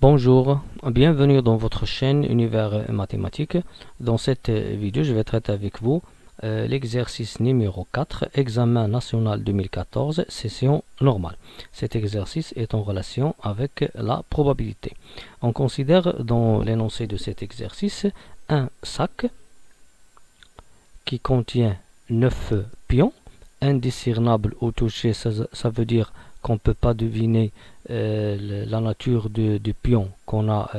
Bonjour, bienvenue dans votre chaîne Univers Mathématiques. Dans cette vidéo, je vais traiter avec vous l'exercice numéro 4, examen national 2014, session normale. Cet exercice est en relation avec la probabilité. On considère dans l'énoncé de cet exercice un sac qui contient 9 pions, indiscernable au toucher, ça veut dire qu'on ne peut pas deviner la nature du pion qu'on a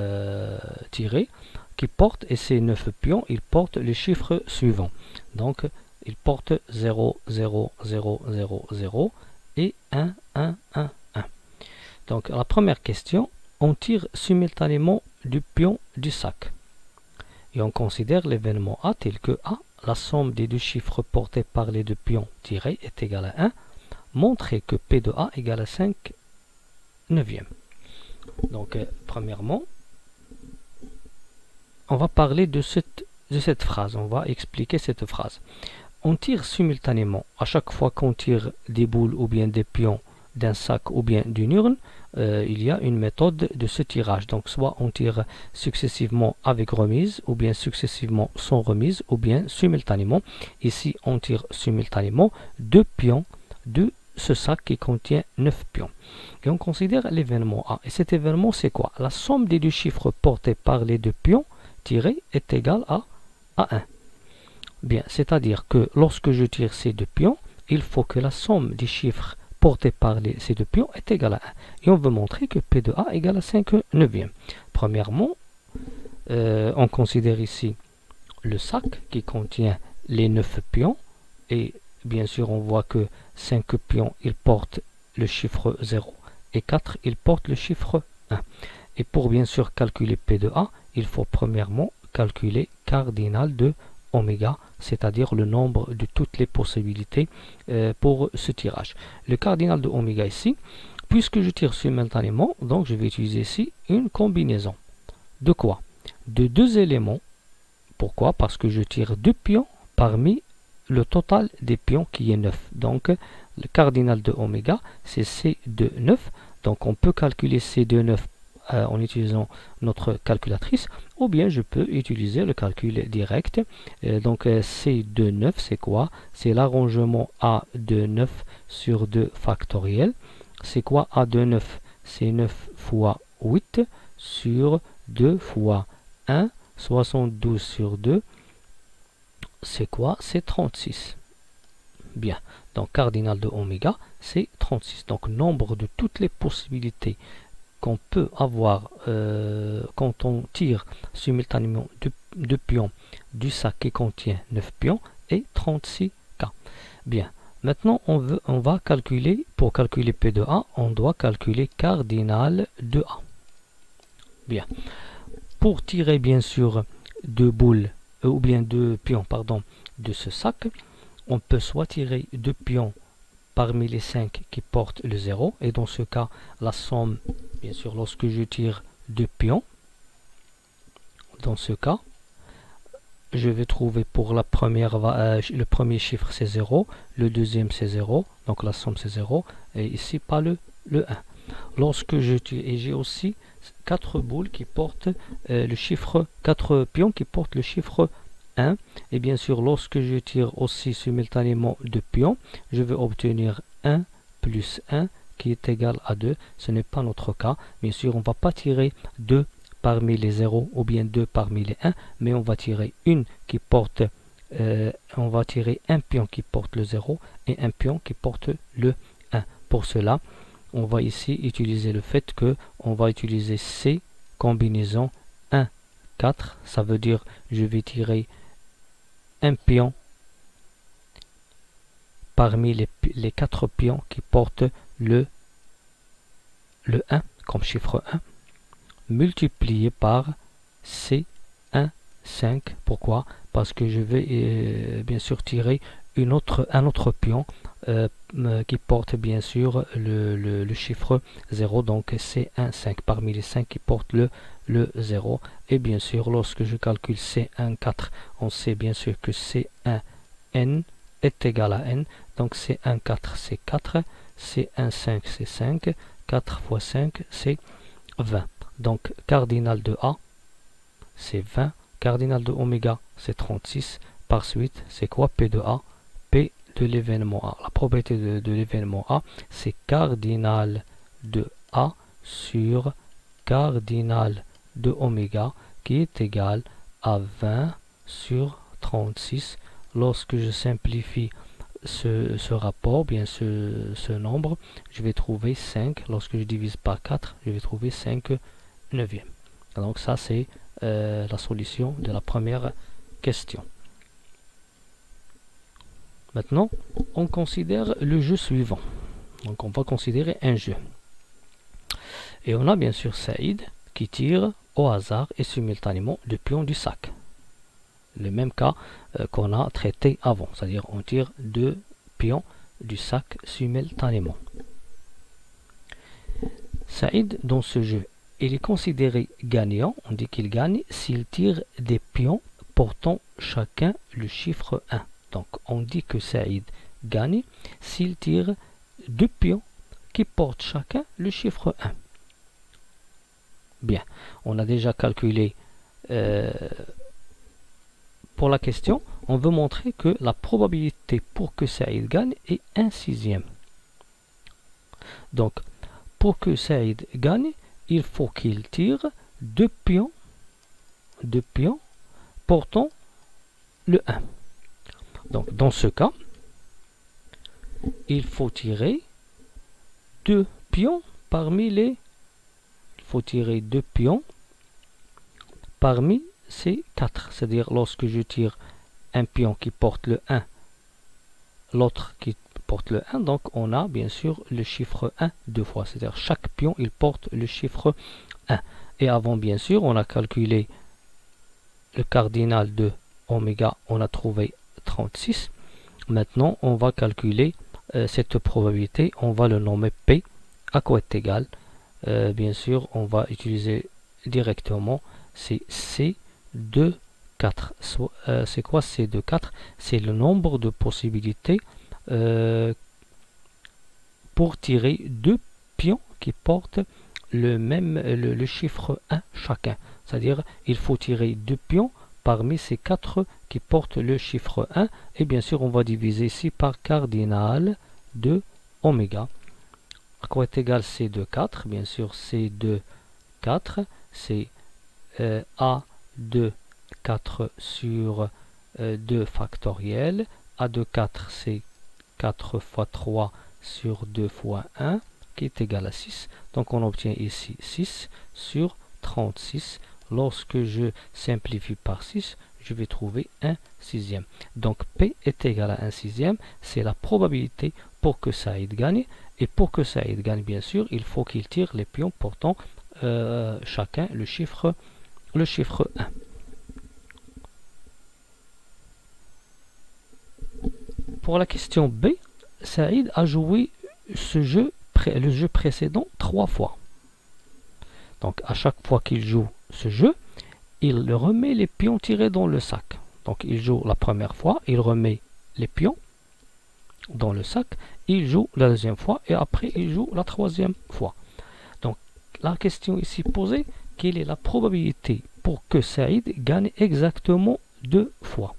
tiré, qui porte, et ces 9 pions, ils portent les chiffres suivants. Donc, ils portent 0, 0, 0, 0, 0 et 1, 1, 1, 1. Donc, la première question, on tire simultanément du pion du sac. Et on considère l'événement A tel que A, la somme des deux chiffres portés par les deux pions tirés est égale à 1. Montrer que P de A égale à 5 neuvième. Donc, premièrement, on va parler de cette phrase. On va expliquer cette phrase. On tire simultanément. À chaque fois qu'on tire des boules ou bien des pions d'un sac ou bien d'une urne, il y a une méthode de ce tirage. Donc, soit on tire successivement avec remise, ou bien successivement sans remise, ou bien simultanément. Ici, on tire simultanément deux pions de ce sac qui contient 9 pions. Et on considère l'événement A. Et cet événement, c'est quoi? La somme des deux chiffres portés par les deux pions tirés est égale à 1. Bien, c'est-à-dire que lorsque je tire ces deux pions, il faut que la somme des chiffres portés par ces deux pions est égale à 1. Et on veut montrer que P de A égale à 5 neuvième. Premièrement, on considère ici le sac qui contient les 9 pions. Et bien sûr, on voit que 5 pions, ils portent le chiffre 0 et 4, ils portent le chiffre 1. Et pour bien sûr calculer P de A, il faut premièrement calculer cardinal de oméga, c'est-à-dire le nombre de toutes les possibilités pour ce tirage. Le cardinal de oméga ici, puisque je tire simultanément, donc je vais utiliser ici une combinaison. De quoi? De deux éléments. Pourquoi? Parce que je tire deux pions parmi le total des pions qui est 9. Donc, le cardinal de oméga, c'est C de 9. Donc, on peut calculer C de 9 en utilisant notre calculatrice, ou bien je peux utiliser le calcul direct. Donc, C de 9, c'est quoi? C'est l'arrangement A de 9 sur 2 factoriel. C'est quoi A de 9? C'est 9 fois 8 sur 2 fois 1, 72 sur 2. C'est quoi? C'est 36. Bien. Donc, cardinal de oméga, c'est 36. Donc, nombre de toutes les possibilités qu'on peut avoir quand on tire simultanément deux pions du sac qui contient 9 pions est 36K. Bien. Maintenant, on va calculer, pour calculer P de A, on doit calculer cardinal de A. Bien. Pour tirer, bien sûr, deux boules, ou bien deux pions, pardon, de ce sac, on peut soit tirer deux pions parmi les 5 qui portent le 0, et dans ce cas, la somme, bien sûr, lorsque je tire deux pions, dans ce cas, je vais trouver pour la première, le premier chiffre c'est 0, le deuxième c'est 0, donc la somme c'est 0, et ici pas le 1. Lorsque je tire, et j'ai aussi 4 boules qui portent le chiffre, 4 pions qui portent le chiffre 1. Et bien sûr, lorsque je tire aussi simultanément 2 pions, je vais obtenir 1 plus 1 qui est égal à 2. Ce n'est pas notre cas. Bien sûr, on ne va pas tirer 2 parmi les 0 ou bien 2 parmi les 1, mais on va tirer on va tirer un pion qui porte le 0 et un pion qui porte le 1. Pour cela, on va ici utiliser le fait que on va utiliser C combinaison 1, 4. Ça veut dire je vais tirer un pion parmi les 4 pions qui portent le 1 comme chiffre 1, multiplié par C1, 5. Pourquoi? Parce que je vais bien sûr tirer un autre pion qui porte bien sûr le chiffre 0, donc C1, 5 parmi les 5 qui portent le 0. Et bien sûr, lorsque je calcule C1, 4, on sait bien sûr que C1, N est égal à N. Donc C1, 4, c'est 4. C1, 5, c'est 5. 4 fois 5, c'est 20. Donc, cardinal de A, c'est 20. Cardinal de oméga, c'est 36. Par suite, c'est quoi P de A? P de l'événement A. La probabilité de l'événement A, c'est cardinal de A sur cardinal de oméga, qui est égal à 20 sur 36. Lorsque je simplifie ce rapport, bien ce nombre, je vais trouver 5. Lorsque je divise par 4, je vais trouver 5 neuvièmes. Donc ça, c'est la solution de la première question. Maintenant, on considère le jeu suivant. Donc on va considérer un jeu. Et on a bien sûr Saïd qui tire au hasard et simultanément le pion du sac. Le même cas qu'on a traité avant, c'est-à-dire on tire 2 pions du sac simultanément. Saïd, dans ce jeu, il est considéré gagnant, on dit qu'il gagne s'il tire des pions portant chacun le chiffre 1. Donc on dit que Saïd gagne s'il tire 2 pions qui portent chacun le chiffre 1. Bien, on a déjà calculé pour la question, on veut montrer que la probabilité pour que Saïd gagne est 1/6. Donc, pour que Saïd gagne, il faut qu'il tire 2 pions portant le 1. Donc, dans ce cas, il faut tirer 2 pions parmi les... Il faut tirer 2 pions parmi ces 4. C'est-à-dire, lorsque je tire un pion qui porte le 1, l'autre qui porte le 1, donc on a bien sûr le chiffre 1 deux fois. C'est-à-dire, chaque pion, il porte le chiffre 1. Et avant, bien sûr, on a calculé le cardinal de oméga, on a trouvé 36. Maintenant, on va calculer cette probabilité, on va le nommer P, à quoi est égal. Bien sûr, on va utiliser directement, c'est C de 4. C'est quoi C de 4? C'est le nombre de possibilités pour tirer 2 pions qui portent le chiffre 1 chacun. C'est-à-dire, il faut tirer 2 pions parmi ces 4 qui portent le chiffre 1. Et bien sûr, on va diviser ici par cardinal de oméga. À quoi est égal C de 4? Bien sûr, C de 4, c'est A de 4 sur 2 factoriel. A de 4, c'est 4 fois 3 sur 2 fois 1, qui est égal à 6. Donc, on obtient ici 6 sur 36. Lorsque je simplifie par 6, je vais trouver 1/6. Donc, P est égal à 1/6. C'est la probabilité pour que Saïd gagne. Et pour que Saïd gagne, bien sûr, il faut qu'il tire les pions portant chacun le chiffre 1. Pour la question B, Saïd a joué le jeu précédent 3 fois. Donc, à chaque fois qu'il joue ce jeu, il remet les pions tirés dans le sac. Donc, il joue la première fois, il remet les pions dans le sac, il joue la deuxième fois et après il joue la troisième fois. Donc, la question ici posée, quelle est la probabilité pour que Saïd gagne exactement 2 fois?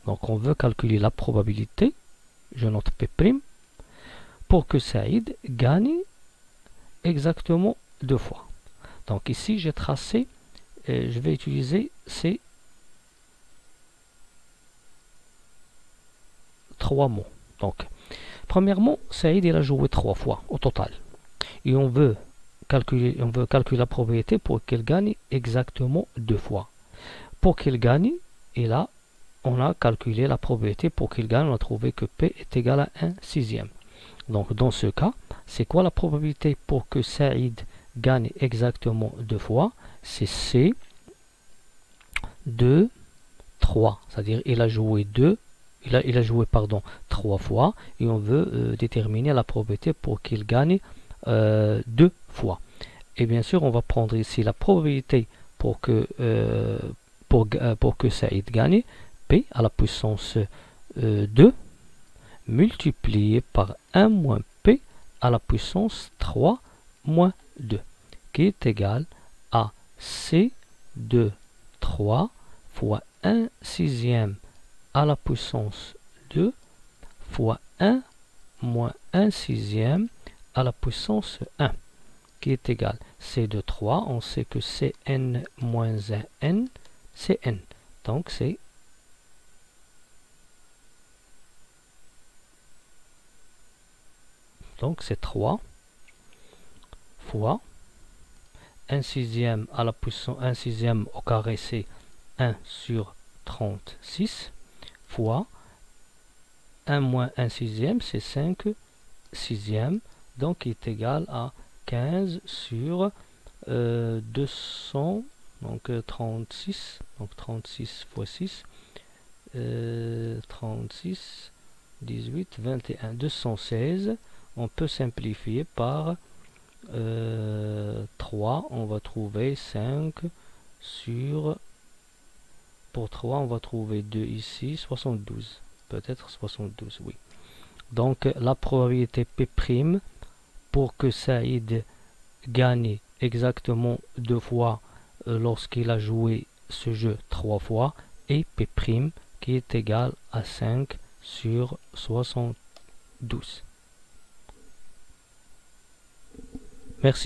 Donc, on veut calculer la probabilité, je note P', pour que Saïd gagne exactement 2 fois. Donc, ici, j'ai tracé, je vais utiliser ces 3 mots. Donc, premièrement, Saïd il a joué 3 fois au total. Et on veut calculer la probabilité pour qu'il gagne exactement 2 fois. Pour qu'il gagne, et là, on a calculé la probabilité pour qu'il gagne, on a trouvé que P est égal à 1/6. Donc, dans ce cas, c'est quoi la probabilité pour que Saïd gagne exactement 2 fois? C'est C de 3. C'est-à-dire, il a joué 3 fois et on veut déterminer la probabilité pour qu'il gagne 2 fois. Et bien sûr, on va prendre ici la probabilité pour que Saïd gagne, P à la puissance 2 multiplié par 1 moins P à la puissance 3 moins 2, qui est égal à C de 3 fois 1 sixième à la puissance 2 fois 1 moins 1 sixième à la puissance 1 qui est égal C de 3. On sait que Cn moins 1n, c'est n. Donc c'est Donc c'est 3 fois 1 sixième à la puissance 1 sixième au carré, c'est 1 sur 36 fois 1 moins 1 sixième, c'est 5 sixièmes, donc il est égal à 15 sur 200, donc 36, donc 36 fois 6, 36, 18, 21, 216. On peut simplifier par 3, on va trouver 5 sur, pour 3 on va trouver 2 ici, 72, peut-être 72, oui. Donc la probabilité P' pour que Saïd gagne exactement 2 fois lorsqu'il a joué ce jeu 3 fois est P' qui est égal à 5 sur 72. Merci.